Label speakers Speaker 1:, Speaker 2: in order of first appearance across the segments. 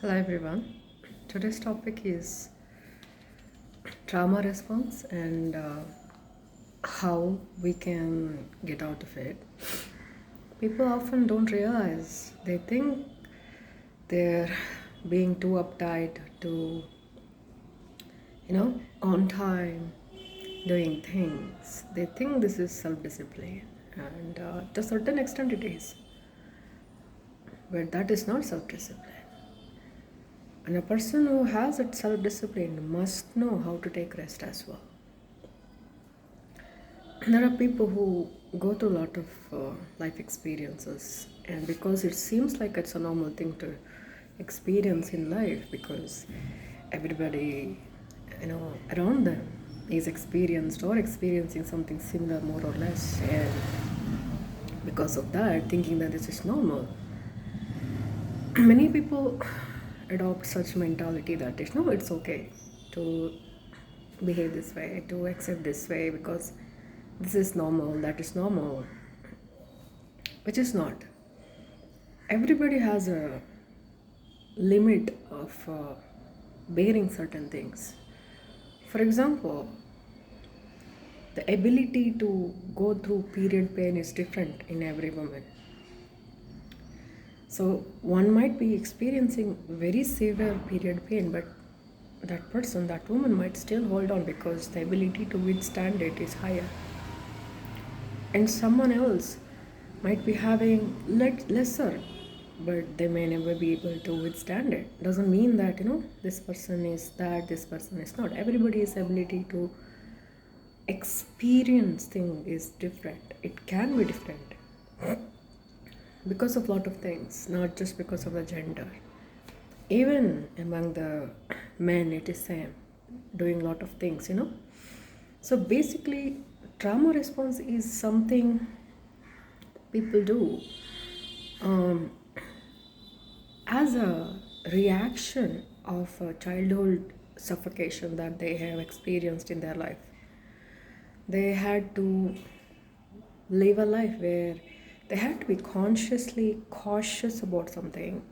Speaker 1: Hello everyone. Today's topic is trauma response and how we can get out of it. People often don't realize, they think they're being too uptight, too, on time, doing things. They think this is self discipline, and to a certain extent it is, but that is not self discipline. And a person who has that self discipline must know how to take rest as well. There are people who go through a lot of life experiences, and because it seems like it's a normal thing to experience in life, because everybody around them is experienced or experiencing something similar more or less, and because of that thinking that this is normal, many people adopt such mentality that it's okay to behave this way, to accept this way, because this is normal, that is normal, which is not. Everybody has a limit of bearing certain things. For example, the ability to go through period pain is different in every woman. So one might be experiencing very severe period pain, but that woman might still hold on because the ability to withstand it is higher. And someone else might be having lesser, but they may never be able to withstand it. Doesn't mean that this person is that, this person is not. Everybody's ability to experience thing is different. It can be different because of a lot of things, not just because of the gender. Even among the men it is same, doing a lot of things. So basically trauma response is something people do as a reaction of a childhood suffocation that they have experienced in their life. They had to live a life where they had to be consciously cautious about something,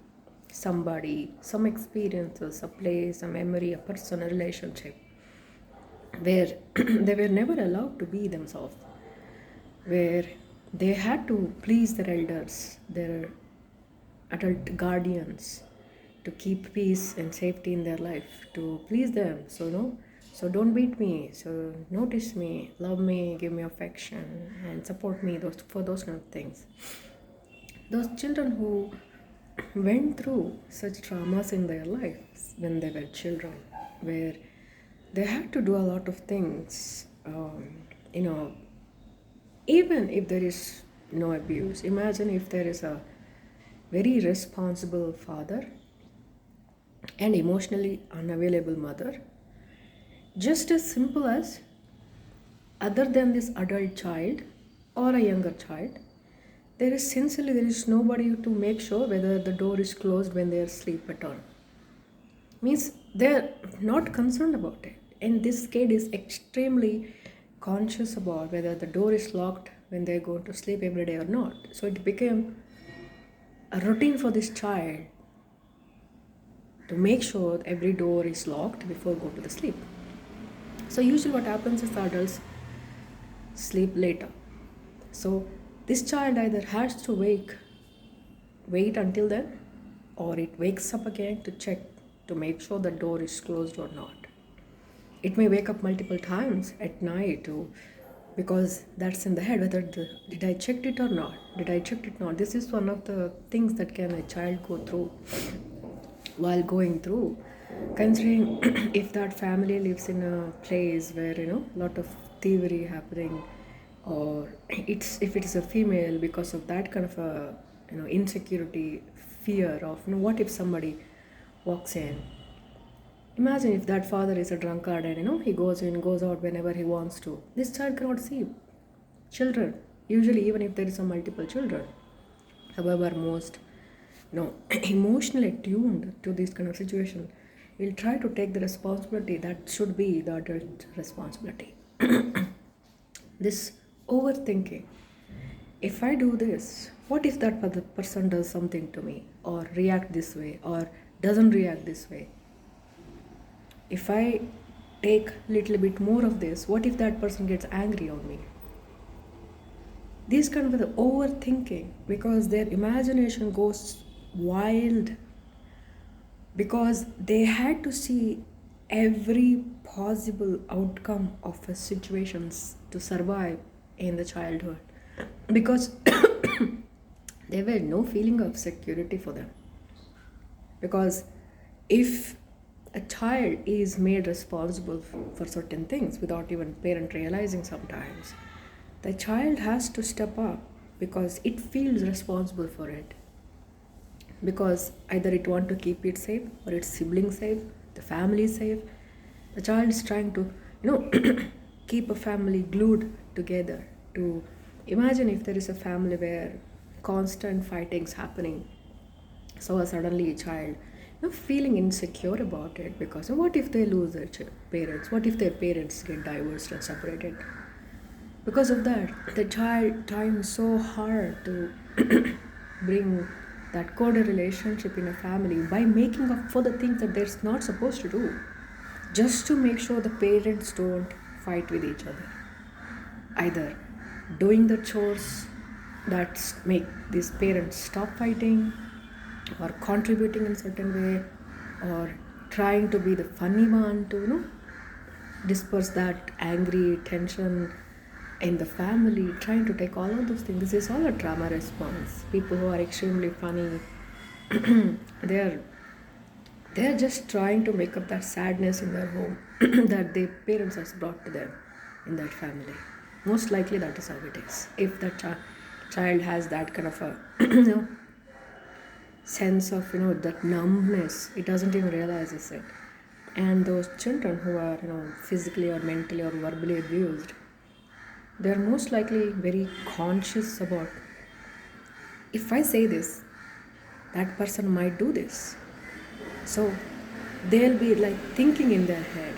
Speaker 1: somebody, some experiences, a place, a memory, a person, a relationship, where they were never allowed to be themselves, where they had to please their elders, their adult guardians, to keep peace and safety in their life, to please them. So don't beat me, so notice me, love me, give me affection, and support me, those kind of things. Those children who went through such traumas in their lives when they were children, where they had to do a lot of things, even if there is no abuse. Imagine if there is a very responsible father and emotionally unavailable mother, just as simple as, other than this adult child or a younger child, there is nobody to make sure whether the door is closed when they are asleep at all. Means they're not concerned about it, and this kid is extremely conscious about whether the door is locked when they go to sleep every day or not. So it became a routine for this child to make sure every door is locked before go to the sleep. So usually what happens is the adults sleep later. So this child either has to wait until then, or it wakes up again to check to make sure the door is closed or not. It may wake up multiple times at night because that's in the head, whether did I check it or not, this is one of the things that can a child go through while going through, considering if that family lives in a place where lot of thievery happening, or if it is a female, because of that kind of a insecurity, fear of what if somebody walks in. Imagine if that father is a drunkard and he goes in, goes out whenever he wants to. This child cannot see children, usually, even if there is a multiple children. However, most emotionally tuned to this kind of situation will try to take the responsibility that should be the adult responsibility. This overthinking. If I do this, what if that other person does something to me, or react this way, or doesn't react this way? If I take little bit more of this, what if that person gets angry on me? These kind of the overthinking, because their imagination goes wild, because they had to see every possible outcome of a situations to survive in the childhood, because there were no feeling of security for them. Because if a child is made responsible for certain things without even parent realizing, sometimes the child has to step up because it feels responsible for it, because either it want to keep it safe or its siblings safe, the family safe. The child is trying to, keep a family glued together. To imagine if there is a family where constant fighting's happening, so suddenly a child, feeling insecure about it, because what if they lose their parents? What if their parents get divorced and separated? Because of that, the child trying so hard to bring that coded relationship in a family by making up for the things that they're not supposed to do, just to make sure the parents don't fight with each other. Either doing the chores that make these parents stop fighting, or contributing in certain way, or trying to be the funny one to disperse that angry tension in the family, trying to take all of those things. This is all a trauma response. People who are extremely funny, they're they're just trying to make up that sadness in their home that their parents has brought to them in that family. Most likely that is how it is. If that child has that kind of a you know sense of that numbness, it doesn't even realizes it. And those children who are physically or mentally or verbally abused, they're most likely very conscious about, if I say this, that person might do this. So they'll be like thinking in their head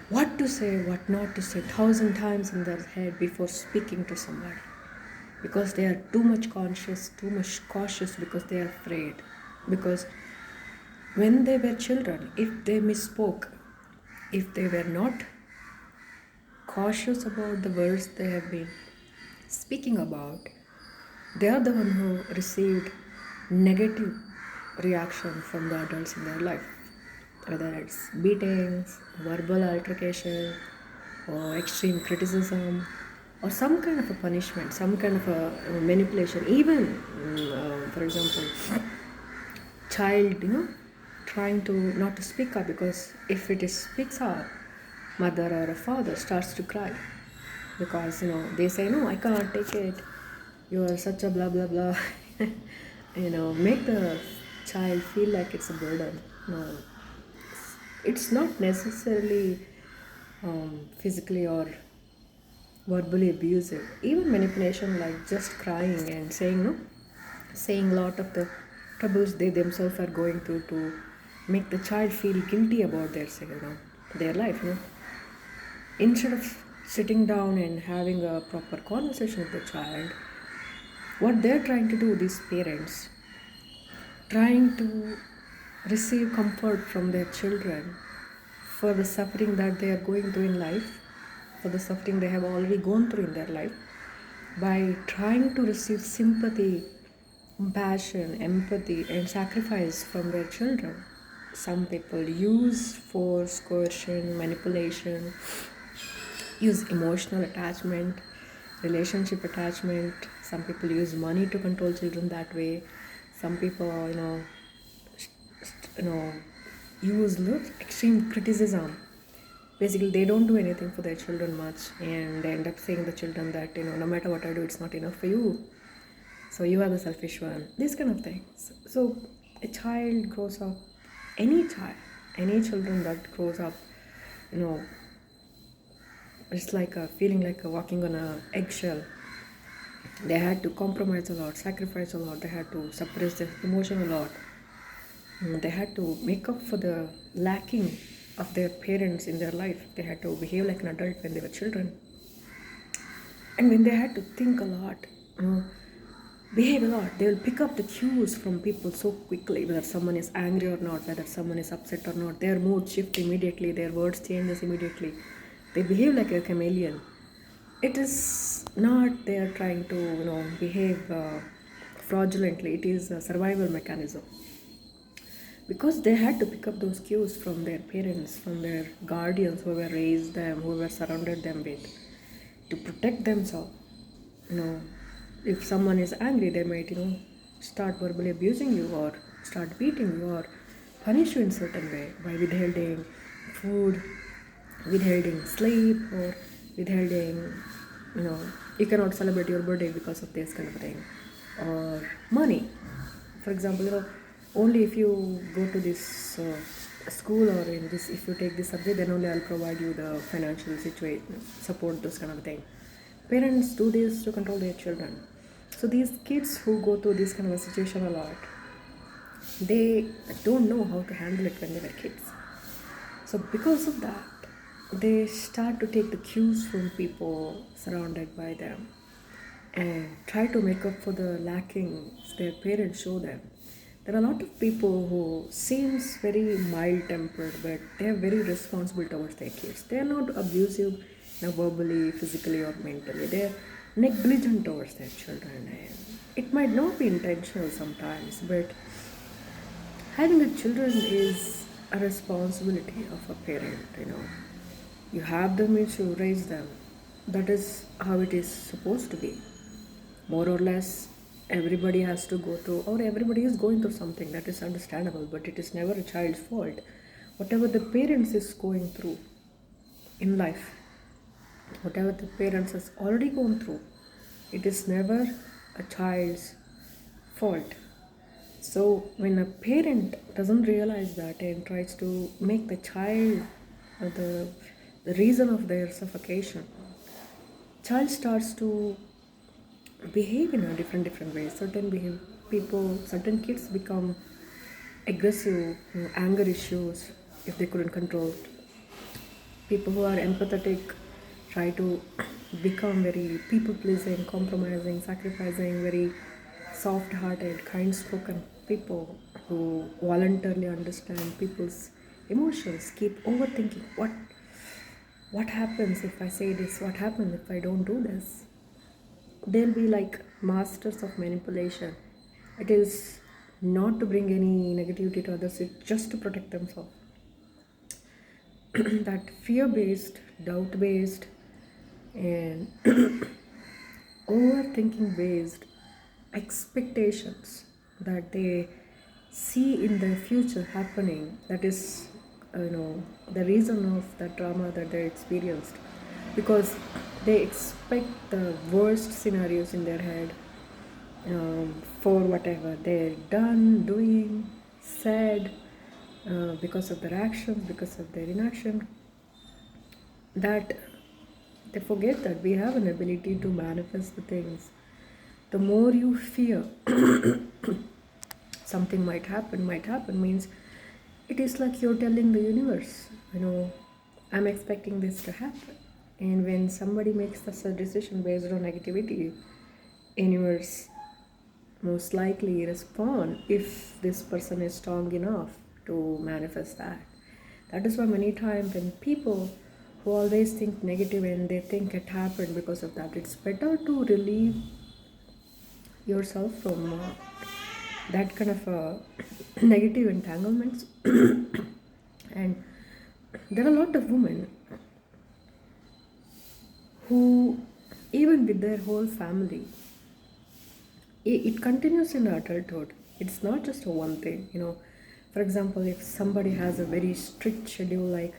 Speaker 1: what to say, what not to say, 1,000 times in their head before speaking to somebody, because they are too much conscious, too much cautious, because they are afraid. Because when they were children, if they misspoke, if they were not cautious about the words they have been speaking about, they are the one who received negative reaction from the adults in their life, whether it's beatings, verbal altercation, or extreme criticism, or some kind of a punishment, some kind of a manipulation. Even, for example, child, trying to not to speak up, because if it is speaks up, mother or a father starts to cry, because they say, no, I can't take it, you are such a blah blah blah. Make the child feel like it's a burden. No, it's not necessarily physically or verbally abusive. Even manipulation, like just crying and saying no, saying a lot of the troubles they themselves are going through, to make the child feel guilty about their life. Instead of sitting down and having a proper conversation with the child, what they're trying to do, these parents, trying to receive comfort from their children for the suffering that they are going through in life, for the suffering they have already gone through in their life, by trying to receive sympathy, compassion, empathy, and sacrifice from their children. Some people use force, coercion, manipulation, use emotional attachment, relationship attachment. Some people use money to control children that way. Some people, use extreme criticism. Basically, they don't do anything for their children much, and they end up saying the children that no matter what I do, it's not enough for you. So you are the selfish one. These kind of things. So a child grows up, any child, any children that grows up, it's like a feeling like a walking on a eggshell. They had to compromise a lot, sacrifice a lot. They had to suppress their emotion a lot. They had to make up for the lacking of their parents in their life. They had to behave like an adult when they were children. And when they had to think a lot, behave a lot. They will pick up the cues from people so quickly, whether someone is angry or not, whether someone is upset or not. Their mood shift immediately, their words changes immediately. They behave like a chameleon. It is not they are trying to behave fraudulently. It is a survival mechanism because they had to pick up those cues from their parents, from their guardians, whoever raised them, whoever surrounded them with, to protect themselves. you know if someone is angry, they might start verbally abusing you or start beating you or punish you in certain way by withholding food, withholding sleep, or withholding, you know you cannot celebrate your birthday because of this kind of thing, or money. For example, only if you go to this school, or in this, if you take this subject, then only I'll provide you the financial situation support, those kind of thing. Parents do this to control their children. So these kids who go through this kind of a situation a lot, they don't know how to handle it when they were kids. So because of that, they start to take the cues from people surrounded by them and try to make up for the lackings their parents show them. There are a lot of people who seems very mild tempered, but they are very responsible towards their kids. They are not abusive, verbally, physically, or mentally. They are negligent towards their children, and it might not be intentional sometimes, but having a children is a responsibility of a parent. You have them, you should raise them. That is how it is supposed to be. More or less, everybody has to go through, or everybody is going through something. That is understandable, but it is never a child's fault. Whatever the parents is going through in life, whatever the parents has already gone through, it is never a child's fault. So when a parent doesn't realize that and tries to make the child the reason of their suffocation, child starts to behave in a different ways. Certain kids become aggressive, anger issues if they couldn't control it. People who are empathetic try to become very people pleasing, compromising, sacrificing, very soft hearted, kind spoken people who voluntarily understand people's emotions, keep overthinking what happens if I say this, what happens if I don't do this. They'll be like masters of manipulation. It is not to bring any negativity to others, it's just to protect themselves. That fear based, doubt based, and overthinking based expectations that they see in the future happening, that is the reason of the trauma that they experienced, because they expect the worst scenarios in their head, for whatever they're done, doing, said, because of their actions, because of their inaction, that they forget that we have an ability to manifest the things. The more you fear something might happen means it is like you're telling the universe, I'm expecting this to happen. And when somebody makes such a decision based on negativity, universe most likely respond if this person is strong enough to manifest that. That is why many times when people who always think negative and they think it happened because of that, it's better to relieve yourself from that kind of negative entanglements. And there are a lot of women who, even with their whole family, it continues in adulthood. It's not just one thing. For example, if somebody has a very strict schedule, like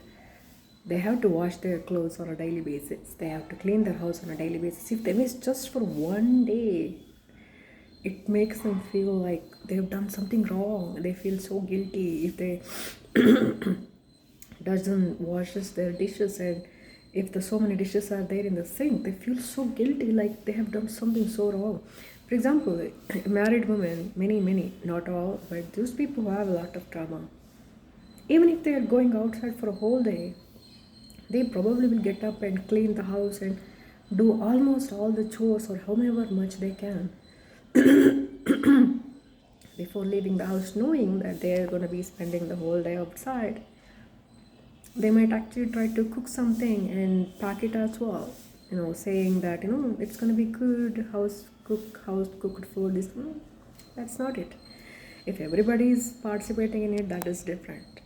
Speaker 1: they have to wash their clothes on a daily basis, they have to clean their house on a daily basis. If they miss just for one day, it makes them feel like they've done something wrong. They feel so guilty if they doesn't washes their dishes, and if the so many dishes are there in the sink, they feel so guilty, like they have done something so wrong. For example, married women, many, not all, but those people who have a lot of trauma, even if they are going outside for a whole day, they probably will get up and clean the house and do almost all the chores or however much they can. before leaving the house, knowing that they're going to be spending the whole day outside, they might actually try to cook something and pack it as well, saying that it's going to be good, house cooked food is. That's not it. If everybody is participating in it, that is different.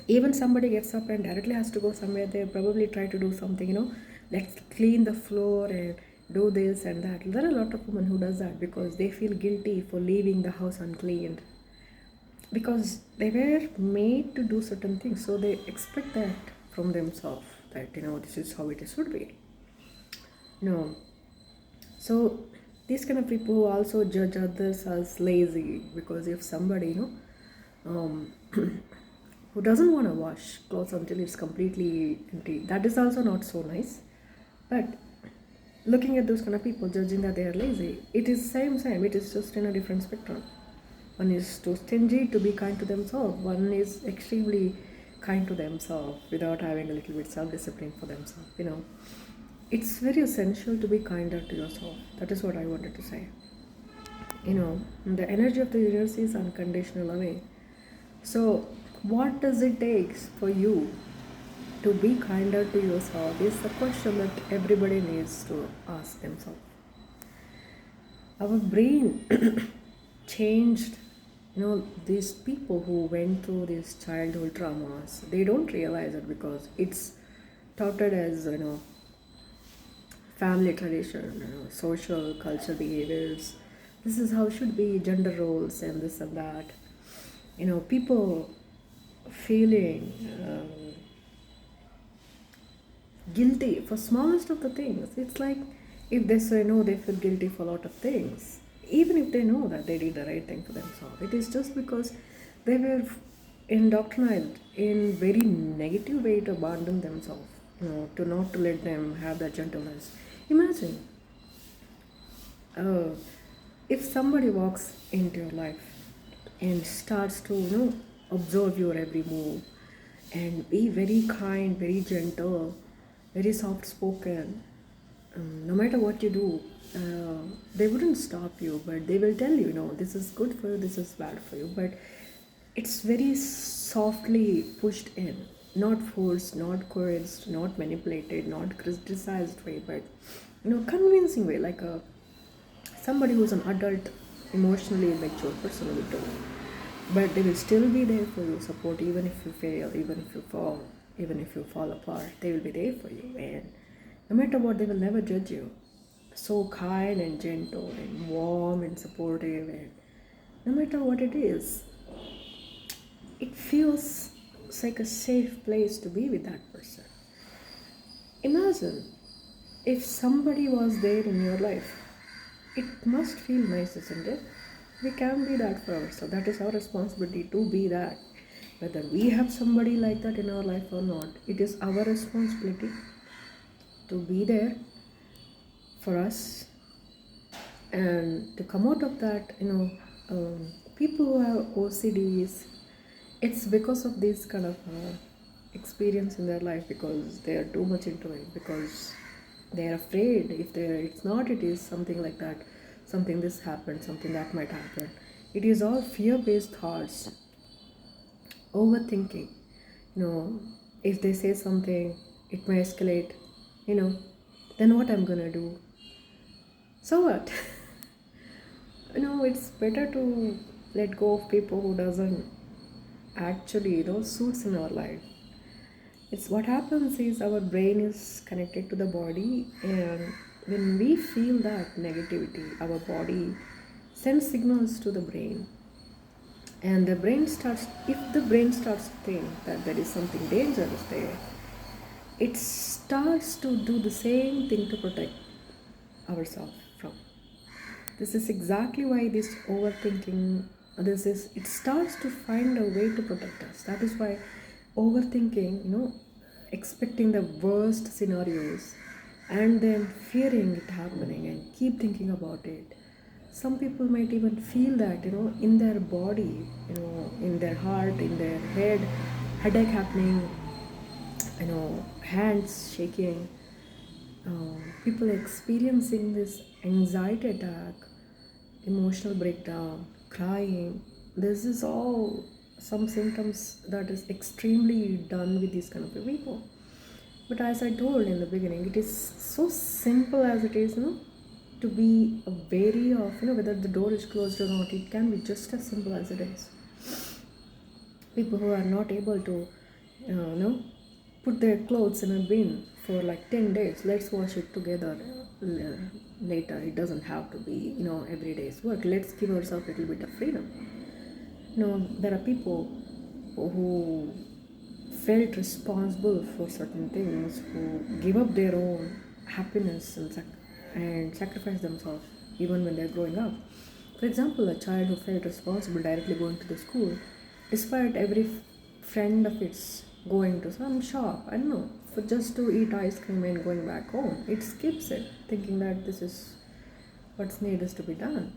Speaker 1: Even somebody gets up and directly has to go somewhere, they probably try to do something, let's clean the floor and do this and that. There are a lot of women who does that because they feel guilty for leaving the house uncleaned, because they were made to do certain things, so they expect that from themselves, that this is how it should be. So these kind of people who also judge others as lazy, because if somebody um, who doesn't want to wash clothes until it's completely empty, that is also not so nice. But looking at those kind of people, judging that they are lazy, it is same, it is just in a different spectrum. One is too stingy to be kind to themselves, one is extremely kind to themselves without having a little bit self-discipline for themselves. It's very essential to be kinder to yourself. That is what I wanted to say. The energy of the universe is unconditional away. So what does it take for you to be kinder to yourself is the question that everybody needs to ask themselves. Our brain changed. These people who went through these childhood traumas, they don't realize it because it's touted as family tradition, social culture behaviors. This is how it should be, gender roles and this and that. People feeling guilty for smallest of the things. It's like if they say no, they feel guilty for a lot of things, even if they know that they did the right thing for themselves. It is just because they were indoctrinated in very negative way to abandon themselves, to not to let them have that gentleness. Imagine if somebody walks into your life and starts to observe your every move and be very kind, very gentle, very soft spoken. No matter what you do, they wouldn't stop you, but they will tell you, this is good for you, this is bad for you. But it's very softly pushed in, not forced, not coerced, not manipulated, not criticized way, but convincing way, like somebody who's an adult, emotionally mature person will do. But they will still be there for you, support even if you fail, even if you fall, even if you fall apart. They will be there for you, and no matter what, they will never judge you. So kind and gentle and warm and supportive, and no matter what it is, it feels like a safe place to be with that person. Imagine if somebody was there in your life. It must feel nice, isn't it? We can be that for ourselves. That is our responsibility to be that. Whether we have somebody like that in our life or not, it is our responsibility to be there for us and to come out of that. People who have OCDs, it's because of this kind of experience in their life, because they are too much into it, because they are afraid. If it's not, it is something like that, something this happened, something that might happen. It is all fear-based thoughts, overthinking. If they say something, it may escalate. Then what I'm gonna do? So what? It's better to let go of people who doesn't actually suits in our life. It's what happens is our brain is connected to the body, and when we feel that negativity, our body sends signals to the brain, and if the brain starts to think that there is something dangerous there, it starts to do the same thing to protect ourselves from. This is exactly why this overthinking, it starts to find a way to protect us. That is why overthinking, expecting the worst scenarios and then fearing it happening and keep thinking about it. Some people might even feel that, in their body, in their heart, in their head, headache happening, hands shaking. People experiencing this anxiety attack, emotional breakdown, crying. This is all some symptoms that is extremely done with these kind of people. But as I told in the beginning, it is so simple as it is, to be wary of, whether the door is closed or not. It can be just as simple as it is. People who are not able to, put their clothes in a bin for like 10 days, let's wash it together later. It doesn't have to be, every day's work. Let's give ourselves a little bit of freedom. There are people who felt responsible for certain things, who give up their own happiness and sacrifice themselves even when they're growing up. For example, a child who felt responsible directly going to the school, despite every friend of its going to some shop, I don't know, for just to eat ice cream and going back home, it skips it, thinking that this is what's needed to be done.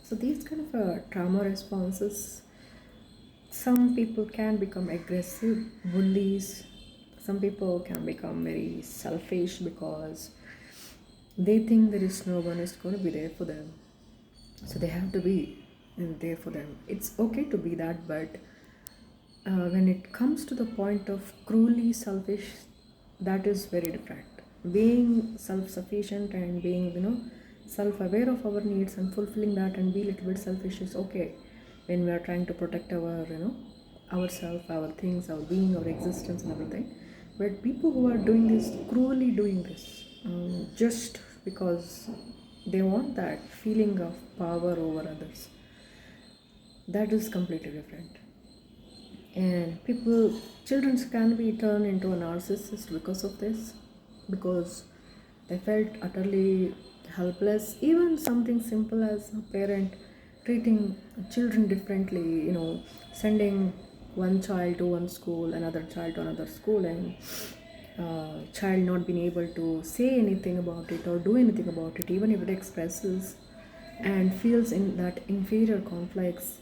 Speaker 1: So these kind of trauma responses, some people can become aggressive bullies. Some people can become very selfish because they think there is no one is going to be there for them, so they have to be there for them. It's okay to be that, but when it comes to the point of cruelly selfish, that is very different. Being self-sufficient and being, self-aware of our needs and fulfilling that and be a little bit selfish is okay when we are trying to protect our, ourselves, our things, our being, our existence, and everything. But people who are doing this, cruelly doing this, just because they want that feeling of power over others, that is completely different. And children can be turned into a narcissist because of this, because they felt utterly helpless. Even something simple as a parent treating children differently, sending one child to one school, another child to another school, and child not being able to say anything about it or do anything about it, even if it expresses and feels in that inferior complex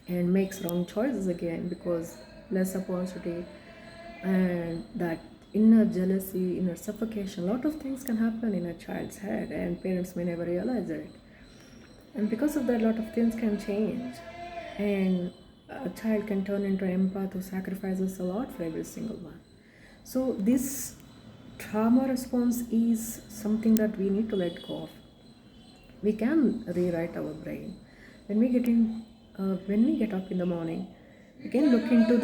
Speaker 1: and makes wrong choices again because less opportunity, and that inner jealousy, inner suffocation. A lot of things can happen in a child's head and parents may never realize it, and because of that a lot of things can change, and a child can turn into an empath who sacrifices a lot for every single one. So this trauma response is something that we need to let go of. We can rewrite our brain when when we get up in the morning. We can look into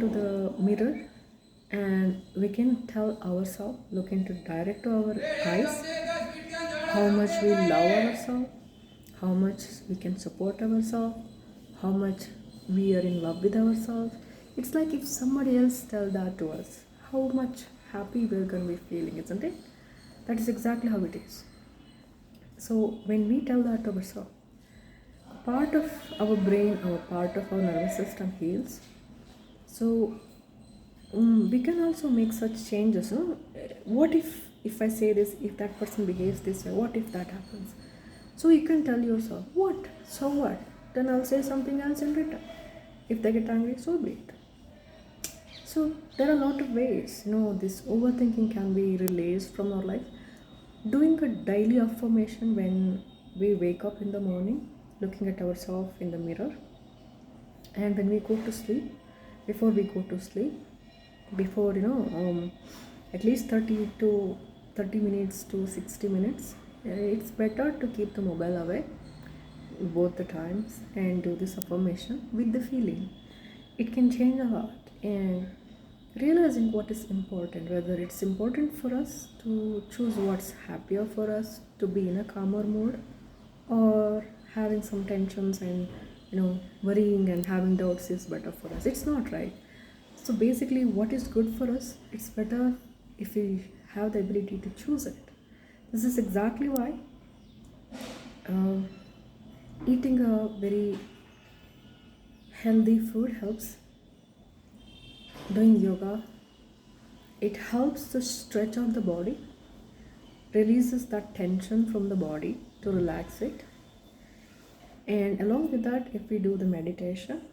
Speaker 1: the mirror, and we can tell ourselves, look into direct to our eyes, how much we love ourselves, how much we can support ourselves, how much we are in love with ourselves. It's like if somebody else tell that to us, how much happy we're going to be feeling, isn't it? That is exactly how it is. So when we tell that to ourselves, a part of our brain, our part of our nervous system heals. So we can also make such changes. No? What if I say this, if that person behaves this way, what if that happens? So you can tell yourself, what? So what? Then I'll say something else in return. If they get angry, so be it. So there are a lot of ways, this overthinking can be released from our life. Doing a daily affirmation when we wake up in the morning, looking at ourselves in the mirror, and when we go to sleep, before we go to sleep, before at least 30 minutes to 60 minutes, it's better to keep the mobile away both the times and do this affirmation with the feeling. It can change a lot, and realizing what is important, whether it's important for us to choose what's happier for us to be in a calmer mood, or having some tensions and worrying and having doubts is better for us. It's not right. So basically what is good for us, it's better if we have the ability to choose it. This is exactly why uh, eating a very healthy food helps. Doing yoga, it helps to stretch out the body, releases that tension from the body to relax it. And along with that, if we do the meditation,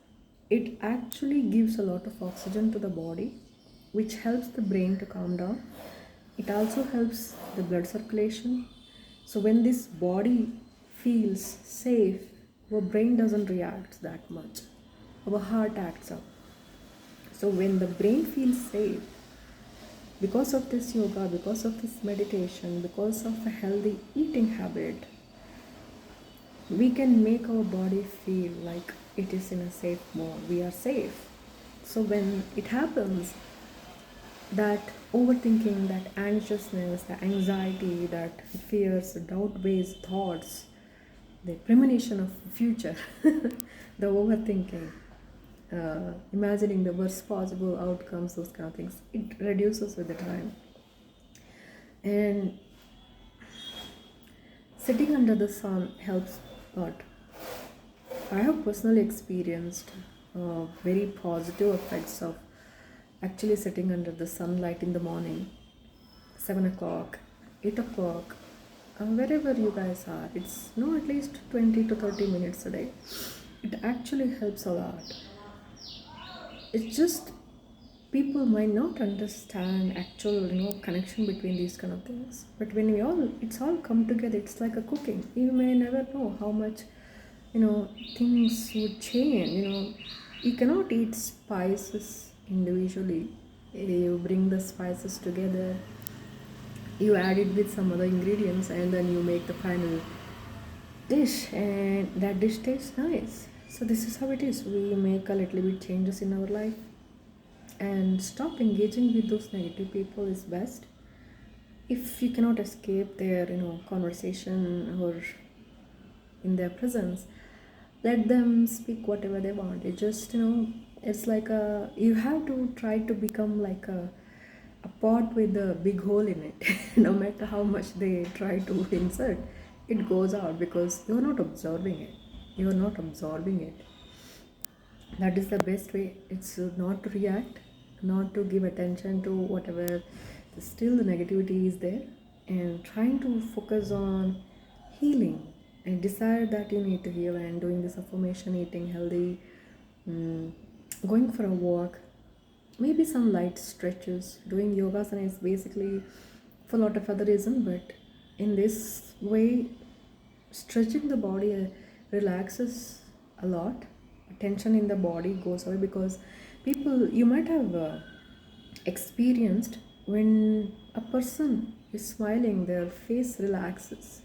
Speaker 1: it actually gives a lot of oxygen to the body, which helps the brain to calm down. It also helps the blood circulation, So when this body feels safe, our brain doesn't react that much, our heart acts up. So when the brain feels safe, because of this yoga, because of this meditation, because of a healthy eating habit, we can make our body feel like it is in a safe mode. We are safe. So when it happens, that overthinking, that anxiousness, the anxiety, that fears, doubt based thoughts, the premonition of future, the overthinking, imagining the worst possible outcomes, those kind of things, it reduces with the time. And sitting under the sun helps a lot. I have personally experienced very positive effects of actually sitting under the sunlight in the morning, 7 o'clock, 8 o'clock, wherever you guys are. It's at least 20 to 30 minutes a day. It actually helps a lot. It's just people might not understand actual connection between these kind of things, but when it's all come together, it's like a cooking. You may never know how much things would change. You cannot eat spices individually. You bring the spices together, you add it with some other ingredients, and then you make the final dish, and that dish tastes nice. So this is how it is. We make a little bit changes in our life and stop engaging with those negative people is best. If you cannot escape their conversation or in their presence, let them speak whatever they want. It just it's like you have to try to become like a pot with a big hole in it. No matter how much they try to insert, it goes out because you're not absorbing it. You're not absorbing it. That is the best way. It's not to react, not to give attention to whatever still the negativity is there, and trying to focus on healing and desire that you need to heal, and doing this affirmation, eating healthy, going for a walk, maybe some light stretches. Doing yogasana is basically for a lot of other reasons, but in this way, stretching the body relaxes a lot. Tension in the body goes away, because people, you might have experienced, when a person is smiling, their face relaxes.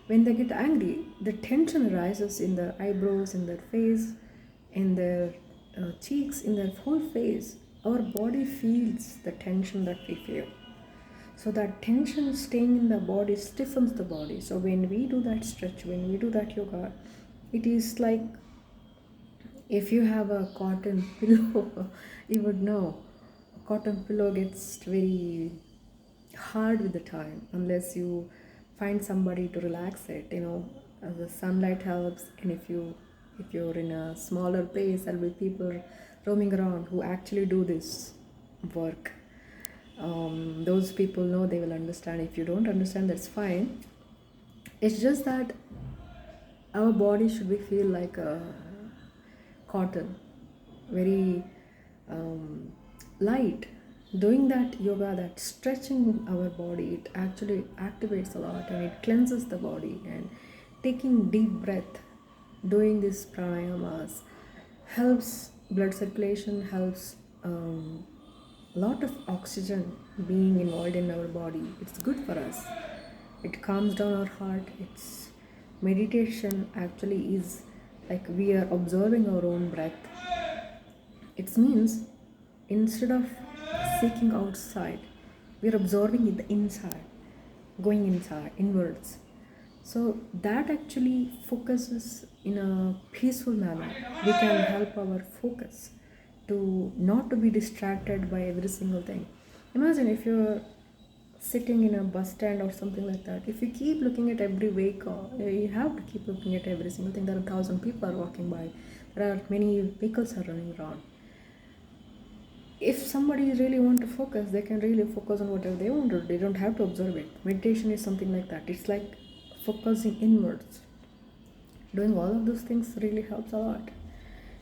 Speaker 1: When they get angry, the tension rises in their eyebrows, in their face, in their cheeks, in their whole face. Our body feels the tension that we feel. So that tension staying in the body stiffens the body. So when we do that stretch, when we do that yoga, it is like if you have a cotton pillow, you would know a cotton pillow gets very hard with the time unless you find somebody to relax it. The sunlight helps, and if you're in a smaller place, there'll be people roaming around who actually do this work. Those people know, they will understand. If you don't understand, that's fine. It's just that our body should be feel like a cotton, very light. Doing that yoga, that stretching our body, it actually activates a lot, and it cleanses the body. And taking deep breath, doing these pranayamas helps blood circulation, helps a lot of oxygen being involved in our body. It's good for us. It calms down our heart. It's meditation actually is like we are observing our own breath. It means instead of seeking outside, we are absorbing it inside, going inside, inwards. So that actually focuses in a peaceful manner. We can help our focus to not to be distracted by every single thing. Imagine if you're sitting in a bus stand or something like that. If you keep looking at every vehicle, you have to keep looking at every single thing. There are 1,000 people are walking by. There are many vehicles are running around. If somebody really want to focus, they can really focus on whatever they want to. They don't have to observe it. Meditation is something like that. It's like focusing inwards. Doing all of those things really helps a lot.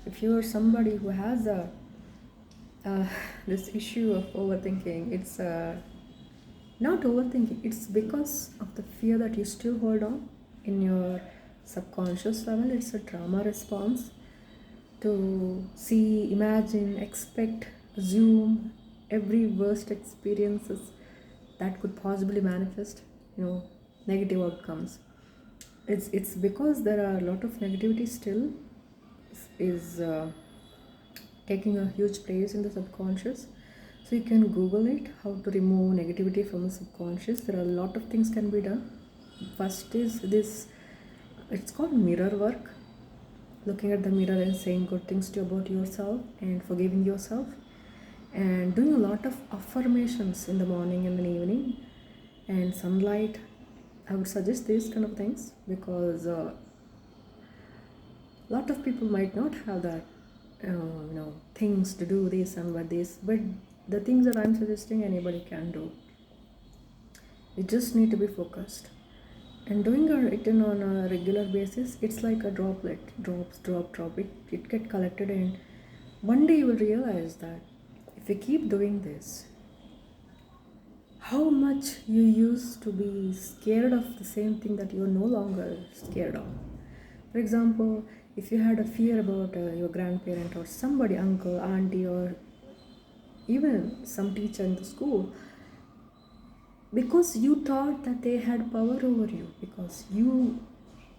Speaker 1: If you are somebody who has this issue of overthinking, it's Not overthinking, it's because of the fear that you still hold on in your subconscious level. It's a trauma response to see, imagine, expect, assume every worst experiences that could possibly manifest, negative outcomes. It's because there are a lot of negativity still is taking a huge place in the subconscious. So you can Google it, how to remove negativity from the subconscious. There are a lot of things can be done. First is this, it's called mirror work. Looking at the mirror and saying good things to about yourself and forgiving yourself, and doing a lot of affirmations in the morning and the evening, and sunlight. I would suggest these kind of things because a lot of people might not have that things to do this and what this, but the things that I'm suggesting anybody can do. You just need to be focused and doing it on a regular basis. It's like a droplet, drops, drop, it get collected, and one day you will realize that if you keep doing this, how much you used to be scared of the same thing that you're no longer scared of. For example, if you had a fear about your grandparent or somebody, uncle, auntie, or even some teacher in the school, because you thought that they had power over you, because you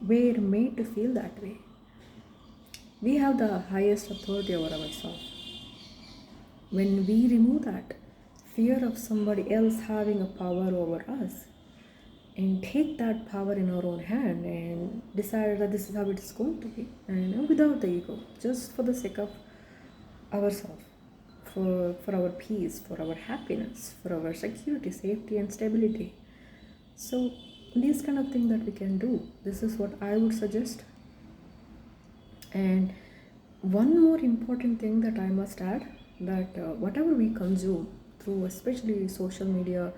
Speaker 1: were made to feel that way. We have the highest authority over ourselves. When we remove that fear of somebody else having a power over us and take that power in our own hand and decide that this is how it is going to be, and without the ego, just for the sake of ourselves, for our peace, for our happiness, for our security, safety, and stability. So these kind of things that we can do, this is what I would suggest. And one more important thing that I must add, that whatever we consume through especially social media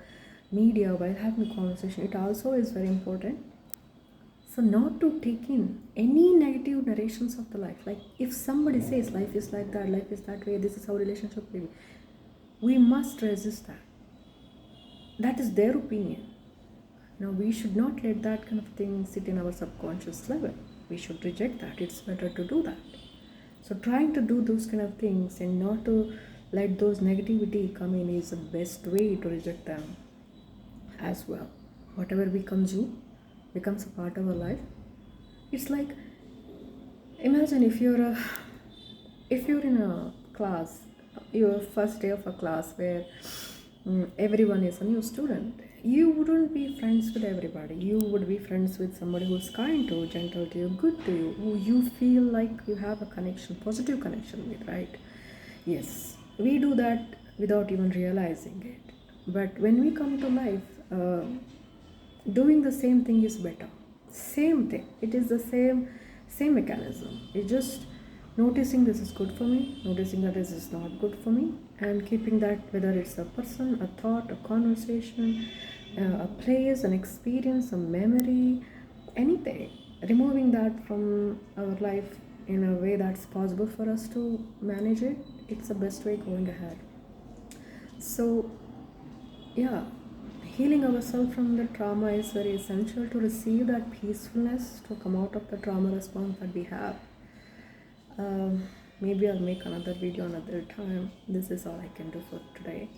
Speaker 1: while having a conversation, it also is very important. So not to take in any negative narrations of the life. Like if somebody says life is like that, life is that way, this is how relationship will be, we must resist that. That is their opinion. We should not let that kind of thing sit in our subconscious level. We should reject that. It's better to do that. So trying to do those kind of things and not to let those negativity come in is the best way to reject them as well. Whatever we consume becomes a part of our life. It's like, imagine if you're in a class, your first day of a class where everyone is a new student. You wouldn't be friends with everybody. You would be friends with somebody who's kind to you, gentle to you, good to you, who you feel like you have a connection, positive connection with, right? Yes, we do that without even realizing it. But when we come to life, doing the same thing is better. Same thing. It is the same mechanism. It's just noticing this is good for me, noticing that this is not good for me, and keeping that, whether it's a person, a thought, a conversation, a place, an experience, a memory, anything, removing that from our life in a way that's possible for us to manage it. It's the best way going ahead. So yeah, healing ourselves from the trauma is very essential to receive that peacefulness, to come out of the trauma response that we have. Maybe I'll make another video another time. This is all I can do for today.